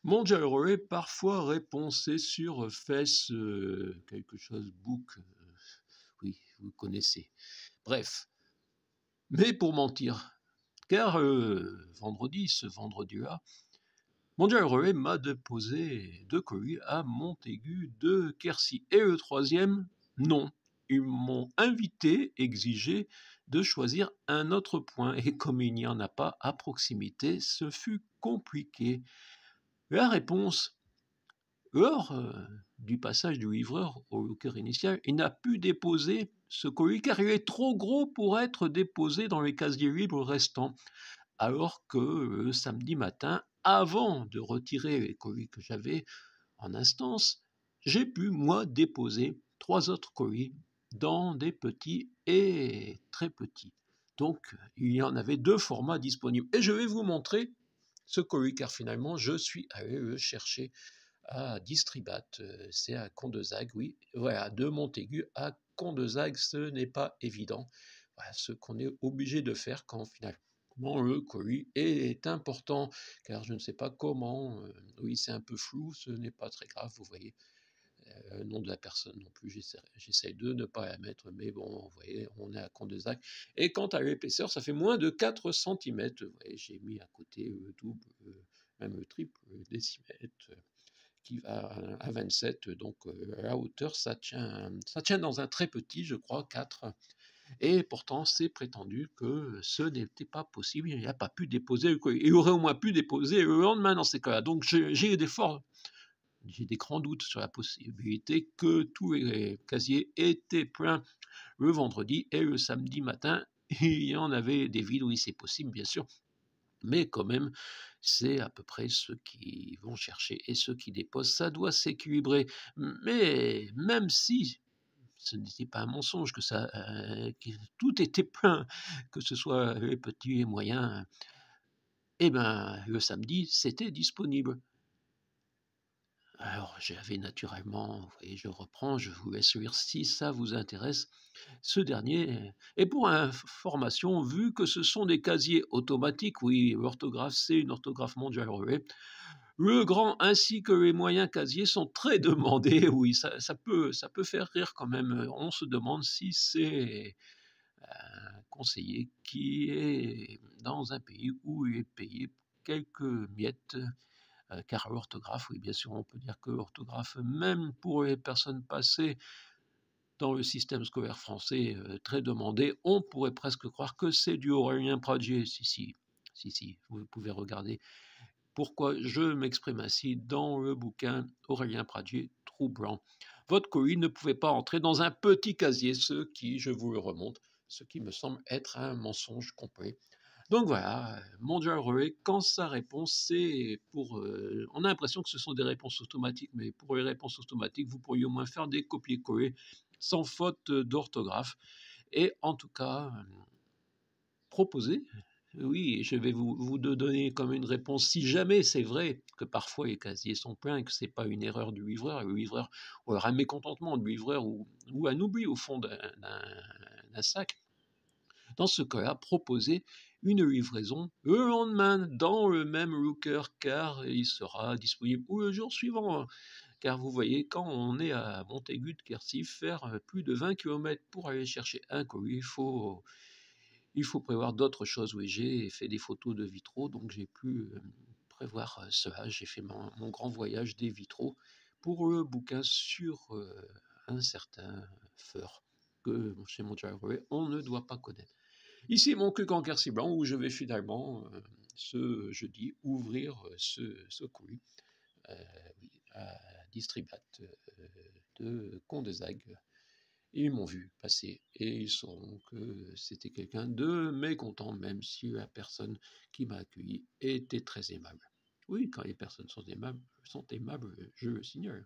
Mondial parfois réponcé sur Fess, quelque chose book, oui, vous connaissez. Bref, mais pour mentir, car ce vendredi-là, Mondial m'a déposé 2 colis à Montaigu de Quercy. Et le troisième, non. Ils m'ont invité, exigé de choisir un autre point. Et comme il n'y en a pas à proximité, ce fut compliqué. La réponse, lors du passage du livreur au locker initial, il n'a pu déposer ce colis car il est trop gros pour être déposé dans les casiers libres restants. Alors que le samedi matin, avant de retirer les colis que j'avais en instance, j'ai pu, moi, déposer 3 autres colis dans des petits et très petits. Donc, il y en avait 2 formats disponibles. Et je vais vous montrer ce colis, car finalement, je suis allé le chercher à Distribat, c'est à Condezac, oui, voilà, de Montaigu à Condezac, ce n'est pas évident. Voilà ce qu'on est obligé de faire quand finalement le colis est important, car je ne sais pas comment, oui, c'est un peu flou, ce n'est pas très grave, vous voyez, le nom de la personne non plus, j'essaie de ne pas la mettre, mais bon, vous voyez, on est à Condezac. Et quant à l'épaisseur, ça fait moins de 4 cm, vous voyez, j'ai mis à côté le double, même le triple décimètre, qui va à 27, donc la hauteur, ça tient dans un très petit, je crois, 4. Et pourtant, c'est prétendu que ce n'était pas possible, il n'a pas pu déposer le colis. Il aurait au moins pu déposer le lendemain dans ces cas-là. Donc j'ai des grands doutes sur la possibilité que tous les casiers étaient pleins le vendredi et le samedi matin. Il y en avait des vides, oui, c'est possible, bien sûr. Mais quand même, c'est à peu près ceux qui vont chercher et ceux qui déposent. Ça doit s'équilibrer. Mais même si ce n'était pas un mensonge, que tout était plein, que ce soit les petits et moyens, eh ben, le samedi, c'était disponible. Alors, j'avais naturellement, vous voyez, je reprends, je vous laisse lire si ça vous intéresse, ce dernier. Et pour information, vu que ce sont des casiers automatiques, oui, l'orthographe, c'est une orthographe mondiale relais, le grand ainsi que les moyens casiers sont très demandés, oui, ça peut faire rire quand même. On se demande si c'est un conseiller qui est dans un pays où il est payé quelques miettes, car l'orthographe, oui, bien sûr, on peut dire que l'orthographe, même pour les personnes passées dans le système scolaire français, très demandé, on pourrait presque croire que c'est du Aurélien Pradier. Si, vous pouvez regarder pourquoi je m'exprime ainsi dans le bouquin Aurélien Pradier, Troublant. Votre colis ne pouvait pas entrer dans un petit casier, ce qui, je vous le remonte, ce qui me semble être un mensonge complet. Donc voilà, Mondial Relay, quand sa réponse, c'est pour... on a l'impression que ce sont des réponses automatiques, mais pour les réponses automatiques, vous pourriez au moins faire des copier-coller sans faute d'orthographe. Et en tout cas, proposer. Oui, je vais vous donner comme une réponse. Si jamais c'est vrai que parfois les casiers sont pleins et que ce n'est pas une erreur du livreur, le livreur, ou alors un mécontentement du livreur ou un oubli au fond d'un sac, dans ce cas-là, proposer une livraison le lendemain dans le même looker car il sera disponible ou le jour suivant. Car vous voyez, quand on est à Montaigu de Quercy, faire plus de 20 km pour aller chercher un colis, il faut prévoir d'autres choses. Oui, j'ai fait des photos de vitraux, donc j'ai pu prévoir cela. J'ai fait mon grand voyage des vitraux pour le bouquin sur un certain feur que chez Mondial Relay, on ne doit pas connaître. Ici, mon cul en Quercy blanc, où je vais finalement, ce jeudi, ouvrir ce colis oui, à Distribat de Condezac. Ils m'ont vu passer et ils sauront que c'était quelqu'un de mécontent, même si la personne qui m'a accueilli était très aimable. Oui, quand les personnes sont aimables, je le signale.